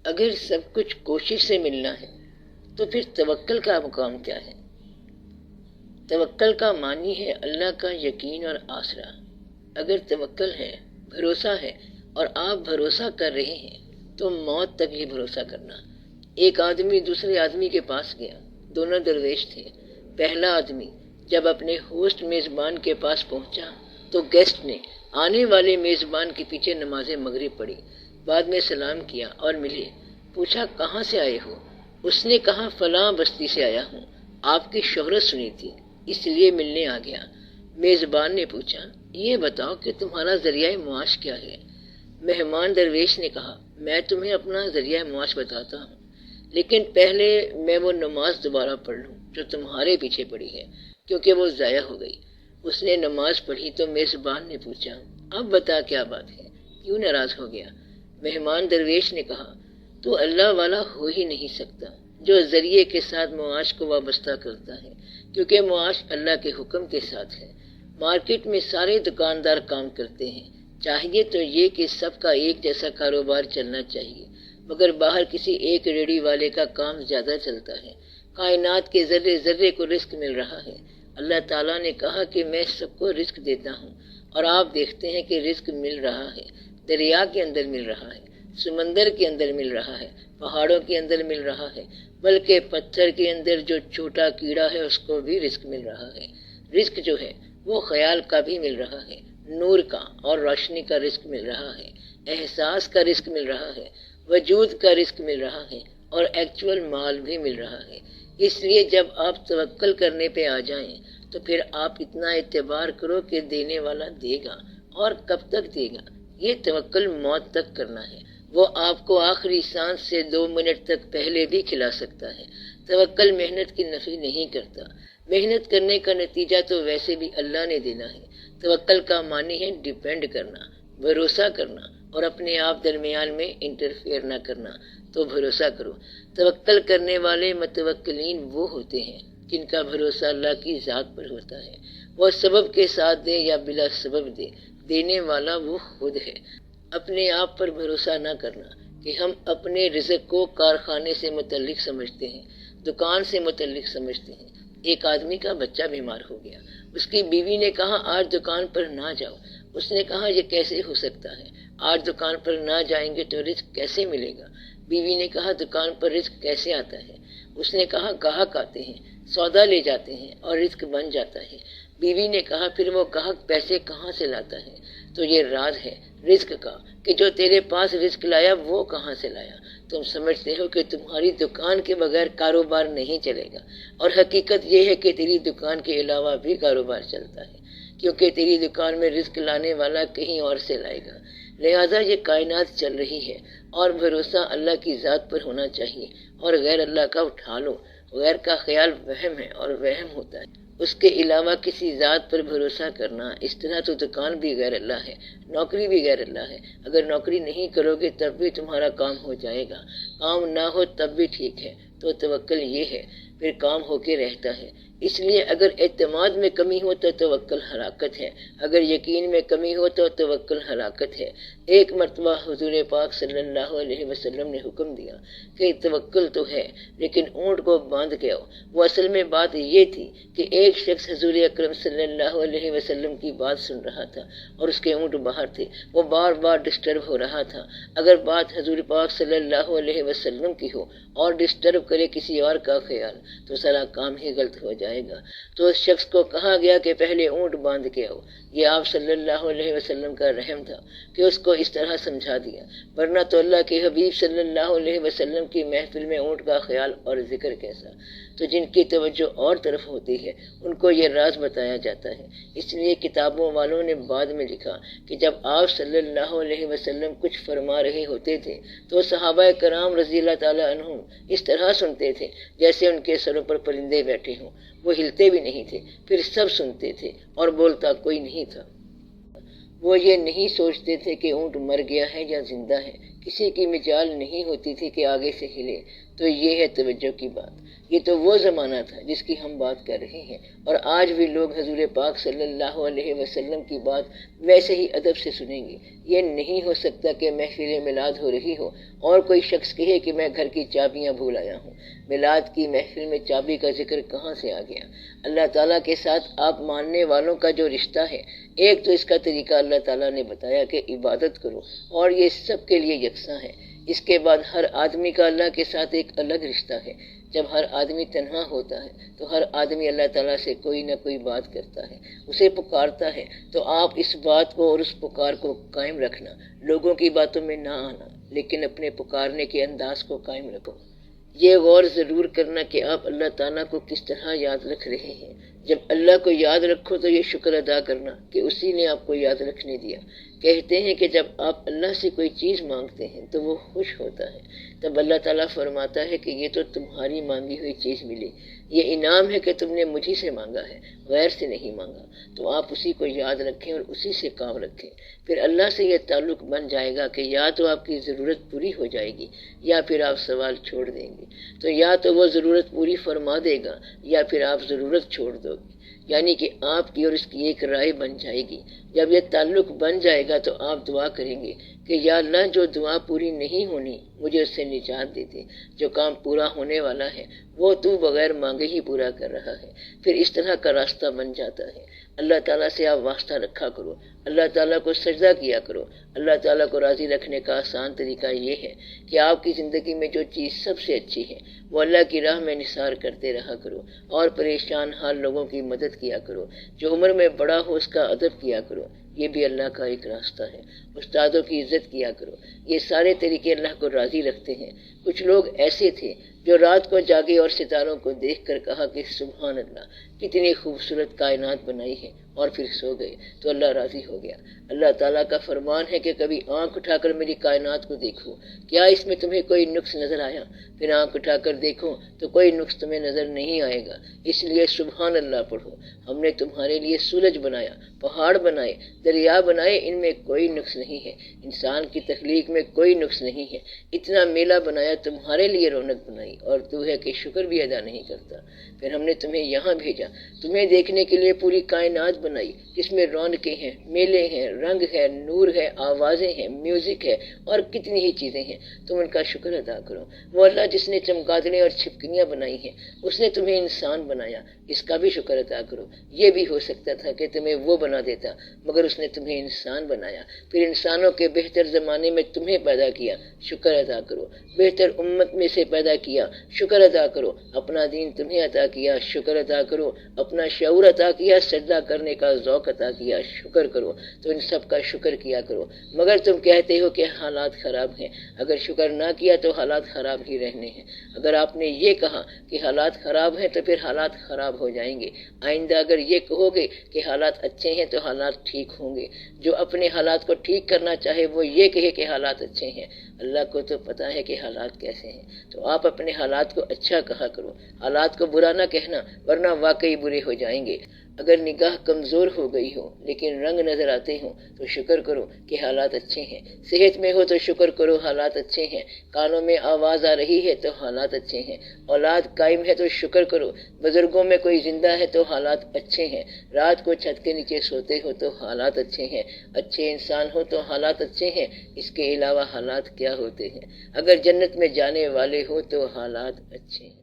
اگر سب کچھ کوشش سے ملنا ہے تو پھر توکل کا مقام کیا ہے؟ توکل کا معنی ہے اللہ کا یقین اور آسرا۔ اگر توکل ہے، بھروسہ ہے، اور آپ بھروسہ کر رہے ہیں تو موت تک ہی بھروسہ کرنا۔ ایک آدمی دوسرے آدمی کے پاس گیا، دونوں درویش تھے۔ پہلا آدمی جب اپنے ہوسٹ میزبان کے پاس پہنچا تو گیسٹ نے آنے والے میزبان کے پیچھے نماز مغرب پڑھی، بعد میں سلام کیا اور ملے۔ پوچھا کہاں سے آئے ہو؟ اس نے کہا فلاں بستی سے آیا ہوں، آپ کی شہرت سنی تھی اس لیے ملنے آ گیا۔ میزبان نے پوچھا یہ بتاؤ کہ تمہارا ذریعہ معاش کیا ہے؟ مہمان درویش نے کہا میں تمہیں اپنا ذریعہ معاش بتاتا ہوں، لیکن پہلے میں وہ نماز دوبارہ پڑھ لوں جو تمہارے پیچھے پڑھی ہے، کیونکہ وہ ضائع ہو گئی۔ اس نے نماز پڑھی تو میزبان نے پوچھا اب بتا کیا بات ہے، کیوں ناراض ہو گیا؟ مہمان درویش نے کہا تو اللہ والا ہو ہی نہیں سکتا جو ذریعے کے ساتھ معاش کو وابستہ کرتا ہے، کیونکہ معاش اللہ کے حکم کے ساتھ ہے۔ مارکیٹ میں سارے دکاندار کام کرتے ہیں، چاہیے تو یہ کہ سب کا ایک جیسا کاروبار چلنا چاہیے، مگر باہر کسی ایک ریڑھی والے کا کام زیادہ چلتا ہے۔ کائنات کے ذرے ذرے کو رزق مل رہا ہے۔ اللہ تعالیٰ نے کہا کہ میں سب کو رزق دیتا ہوں، اور آپ دیکھتے ہیں کہ رزق مل رہا ہے۔ دریا کے اندر مل رہا ہے، سمندر کے اندر مل رہا ہے، پہاڑوں کے اندر مل رہا ہے، بلکہ پتھر کے اندر جو چھوٹا کیڑا ہے اس کو بھی رزق مل رہا ہے۔ رزق جو ہے وہ خیال کا بھی مل رہا ہے، نور کا اور روشنی کا رزق مل رہا ہے، احساس کا رزق مل رہا ہے، وجود کا رزق مل رہا ہے، اور ایکچول مال بھی مل رہا ہے۔ اس لیے جب آپ توکل کرنے پہ آ جائیں تو پھر آپ اتنا اعتبار کرو کہ دینے والا دے گا، اور کب تک دے گا؟ یہ توکل موت تک کرنا ہے۔ وہ آپ کو آخری سانس سے 2 منٹ تک پہلے بھی کھلا سکتا ہے۔ توکل محنت کی نفی نہیں کرتا، محنت کرنے کا نتیجہ تو ویسے بھی اللہ نے دینا ہے۔ توکل کا معنی ہے ڈیپینڈ کرنا، بھروسہ کرنا، اور اپنے آپ درمیان میں انٹرفیئر نہ کرنا۔ تو بھروسہ کرو۔ توکل کرنے والے متوکلین وہ ہوتے ہیں جن کا بھروسہ اللہ کی ذات پر ہوتا ہے۔ وہ سبب کے ساتھ دے یا بلا سبب دے، دینے والا وہ خود ہے۔ اپنے آپ پر بھروسہ نہ کرنا کہ ہم اپنے رزق کو کارخانے سے متعلق سمجھتے ہیں، دکان سے متعلق سمجھتے ہیں۔ ایک آدمی کا بچہ بیمار ہو گیا، اس کی بیوی نے کہا آج دکان پر نہ جاؤ۔ اس نے کہا یہ کیسے ہو سکتا ہے، آج دکان پر نہ جائیں گے تو رزق کیسے ملے گا؟ بیوی نے کہا دکان پر رزق کیسے آتا ہے؟ اس نے کہا گاہک آتے ہیں، سودا لے جاتے ہیں اور رزق بن جاتا ہے۔ بیوی نے کہا پھر وہ گاہک پیسے کہاں سے لاتا ہے؟ تو یہ راز ہے رزق کا کہ جو تیرے پاس رزق لایا وہ کہاں سے لایا؟ تم سمجھتے ہو کہ تمہاری دکان کے بغیر کاروبار نہیں چلے گا، اور حقیقت یہ ہے کہ تیری دکان کے علاوہ بھی کاروبار چلتا ہے، کیونکہ تیری دکان میں رزق لانے والا کہیں اور سے لائے گا۔ لہٰذا یہ کائنات چل رہی ہے اور بھروسہ اللہ کی ذات پر ہونا چاہیے، اور غیر اللہ کا اٹھا لو۔ غیر کا خیال وہم ہے اور وہم ہوتا ہے، اس کے علاوہ کسی ذات پر بھروسہ کرنا۔ اس طرح تو دکان بھی غیر اللہ ہے، نوکری بھی غیر اللہ ہے۔ اگر نوکری نہیں کرو گے تب بھی تمہارا کام ہو جائے گا، کام نہ ہو تب بھی ٹھیک ہے۔ تو توکل یہ ہے، پھر کام ہو کے رہتا ہے۔ اس لیے اگر اعتماد میں کمی ہو تو توکل ہلاکت ہے، اگر یقین میں کمی ہو تو توکل ہلاکت ہے۔ ایک مرتبہ حضور پاک صلی اللہ علیہ وسلم نے حکم دیا کہ توکل تو ہے لیکن اونٹ کو باندھ کے آؤ۔ وہ اصل میں بات یہ تھی کہ ایک شخص حضور اکرم صلی اللہ علیہ وسلم کی بات سن رہا تھا اور اس کے اونٹ باہر تھے، وہ بار بار ڈسٹرب ہو رہا تھا۔ اگر بات حضور پاک صلی اللہ علیہ وسلم کی ہو اور ڈسٹرب کرے کسی اور کا خیال تو سارا کام ہی غلط ہو جائے گا۔ تو اس شخص کو کہا گیا کہ پہلے اونٹ باندھ کے آؤ۔ یہ آپ صلی اللہ علیہ وسلم کا رحم تھا کہ اس کو اس طرح سمجھا دیا، ورنہ تو اللہ کے حبیب صلی اللہ علیہ وسلم کی محفل میں اونٹ کا خیال اور ذکر کیسا؟ تو جن کی توجہ اور طرف ہوتی ہے ان کو یہ راز بتایا جاتا ہے۔ اس لیے کتابوں والوں نے بعد میں لکھا کہ جب آپ صلی اللہ علیہ وسلم کچھ فرما رہے ہوتے تھے تو صحابہ کرام رضی اللہ تعالیٰ عنہم اس طرح سنتے تھے جیسے ان کے سروں پر پرندے بیٹھے ہوں، وہ ہلتے بھی نہیں تھے، پھر سب سنتے تھے اور بولتا کوئی نہیں تھا۔ وہ یہ نہیں سوچتے تھے کہ اونٹ مر گیا ہے یا زندہ ہے، کسی کی مجال نہیں ہوتی تھی کہ آگے سے ہلے۔ تو یہ ہے توجہ کی بات۔ یہ تو وہ زمانہ تھا جس کی ہم بات کر رہے ہیں، اور آج بھی لوگ حضور پاک صلی اللہ علیہ وسلم کی بات ویسے ہی ادب سے سنیں گے۔ یہ نہیں ہو سکتا کہ محفل میلاد ہو رہی ہو اور کوئی شخص کہے کہ میں گھر کی چابیاں بھول آیا ہوں۔ میلاد کی محفل میں چابی کا ذکر کہاں سے آ گیا؟ اللہ تعالیٰ کے ساتھ آپ ماننے والوں کا جو رشتہ ہے، ایک تو اس کا طریقہ اللہ تعالیٰ نے بتایا کہ عبادت کرو، اور یہ سب کے لیے یکساں ہے۔ اس کے بعد ہر آدمی کا اللہ کے ساتھ ایک الگ رشتہ ہے۔ جب ہر آدمی تنہا ہوتا ہے تو ہر آدمی اللہ تعالیٰ سے کوئی نہ کوئی بات کرتا ہے، اسے پکارتا ہے۔ تو آپ اس بات کو اور اس پکار کو قائم رکھنا، لوگوں کی باتوں میں نہ آنا، لیکن اپنے پکارنے کے انداز کو قائم رکھو۔ یہ غور ضرور کرنا کہ آپ اللہ تعالیٰ کو کس طرح یاد رکھ رہے ہیں۔ جب اللہ کو یاد رکھو تو یہ شکر ادا کرنا کہ اسی نے آپ کو یاد رکھنے دیا۔ کہتے ہیں کہ جب آپ اللہ سے کوئی چیز مانگتے ہیں تو وہ خوش ہوتا ہے، تب اللہ تعالیٰ فرماتا ہے کہ یہ تو تمہاری مانگی ہوئی چیز ملی، یہ انعام ہے کہ تم نے مجھی سے مانگا ہے، غیر سے نہیں مانگا۔ تو آپ اسی کو یاد رکھیں اور اسی سے کام رکھیں، پھر اللہ سے یہ تعلق بن جائے گا کہ یا تو آپ کی ضرورت پوری ہو جائے گی یا پھر آپ سوال چھوڑ دیں گے۔ تو یا تو وہ ضرورت پوری فرما دے گا یا پھر آپ ضرورت چھوڑ دو گے، یعنی کہ آپ کی اور اس کی ایک رائے بن جائے گی۔ جب یہ تعلق بن جائے گا تو آپ دعا کریں گے کہ یا اللہ جو دعا پوری نہیں ہونی مجھے اس سے نجات دے دے، جو کام پورا ہونے والا ہے وہ تو بغیر مانگے ہی پورا کر رہا ہے۔ پھر اس طرح کا راستہ بن جاتا ہے۔ اللہ تعالیٰ سے آپ واسطہ رکھا کرو، اللہ تعالیٰ کو سجدہ کیا کرو۔ اللہ تعالیٰ کو راضی رکھنے کا آسان طریقہ یہ ہے کہ آپ کی زندگی میں جو چیز سب سے اچھی ہے وہ اللہ کی راہ میں نثار کرتے رہا کرو، اور پریشان حال لوگوں کی مدد کیا کرو۔ جو عمر میں بڑا ہو اس کا ادب کیا کرو، یہ بھی اللہ کا ایک راستہ ہے۔ استادوں کی عزت کیا کرو۔ یہ سارے طریقے اللہ کو راضی رکھتے ہیں۔ کچھ لوگ ایسے تھے جو رات کو جاگے اور ستاروں کو دیکھ کر کہا کہ سبحان اللہ، کتنی خوبصورت کائنات بنائی ہے، اور پھر سو گئے تو اللہ راضی ہو گیا۔ اللہ تعالیٰ کا فرمان ہے کہ کبھی آنکھ اٹھا کر میری کائنات کو دیکھو، کیا اس میں تمہیں کوئی نقص نظر آیا؟ پھر آنکھ اٹھا کر دیکھو تو کوئی نقص تمہیں نظر نہیں آئے گا، اس لیے سبحان اللہ پڑھو۔ ہم نے تمہارے لیے سورج بنایا، پہاڑ بنائے، دریا بنائے، ان میں کوئی نقص نہیں ہے۔ انسان کی تخلیق میں کوئی نقص نہیں ہے۔ اتنا میلہ بنایا، تمہارے لیے رونق بنائی، اور تو ہے کہ شکر بھی ادا نہیں کرتا۔ پھر ہم نے تمہیں یہاں بھیجا، تمہیں دیکھنے کے لیے پوری کائنات بنائی، جس میں رونقیں ہیں، میلے ہیں، رنگ ہے، نور ہے، آوازیں ہیں، میوزک ہے، اور کتنی ہی چیزیں ہیں۔ تم ان کا شکر ادا کرو۔ وہ اللہ جس نے چمگادڑیں اور چھپکلیاں بنائی ہیں، اس نے تمہیں انسان بنایا، اس کا بھی شکر ادا کرو۔ یہ بھی ہو سکتا تھا کہ تمہیں وہ بنا دیتا، مگر اس نے تمہیں انسان بنایا۔ پھر انسانوں کے بہتر زمانے میں تمہیں پیدا کیا، شکر ادا کرو۔ بہتر امت میں سے پیدا کیا، شکر ادا کرو۔ اپنا دین تمہیں عطا کیا، شکر ادا کرو۔ اپنا شعور عطا کیا، سجدہ کرنے کا ذوق عطا کیا، شکر کرو۔ تو ان سب کا شکر کیا کرو۔ مگر تم کہتے ہو کہ حالات خراب ہیں، اگر شکر نہ کیا تو حالات خراب ہی رہنے ہیں۔ اگر آپ نے یہ کہا کہ حالات خراب ہیں تو پھر حالات خراب ہو جائیں گے۔ آئندہ اگر یہ کہو گے کہ حالات اچھے ہیں تو حالات ٹھیک ہوں گے۔ جو اپنے حالات کو ٹھیک کرنا چاہے وہ یہ کہے کہ حالات اچھے ہیں، اللہ کو تو پتا ہے کہ حالات کیسے ہیں۔ تو آپ اپنے حالات کو اچھا کہا کرو، حالات کو برا نہ کہنا، ورنہ واقعی برے ہو جائیں گے۔ اگر نگاہ کمزور ہو گئی ہو لیکن رنگ نظر آتے ہوں تو شکر کرو کہ حالات اچھے ہیں۔ صحت میں ہو تو شکر کرو، حالات اچھے ہیں۔ کانوں میں آواز آ رہی ہے تو حالات اچھے ہیں۔ اولاد قائم ہے تو شکر کرو۔ بزرگوں میں کوئی زندہ ہے تو حالات اچھے ہیں۔ رات کو چھت کے نیچے سوتے ہو تو حالات اچھے ہیں۔ اچھے انسان ہو تو حالات اچھے ہیں۔ اس کے علاوہ حالات کیا ہوتے ہیں؟ اگر جنت میں جانے والے ہو تو حالات اچھے ہیں۔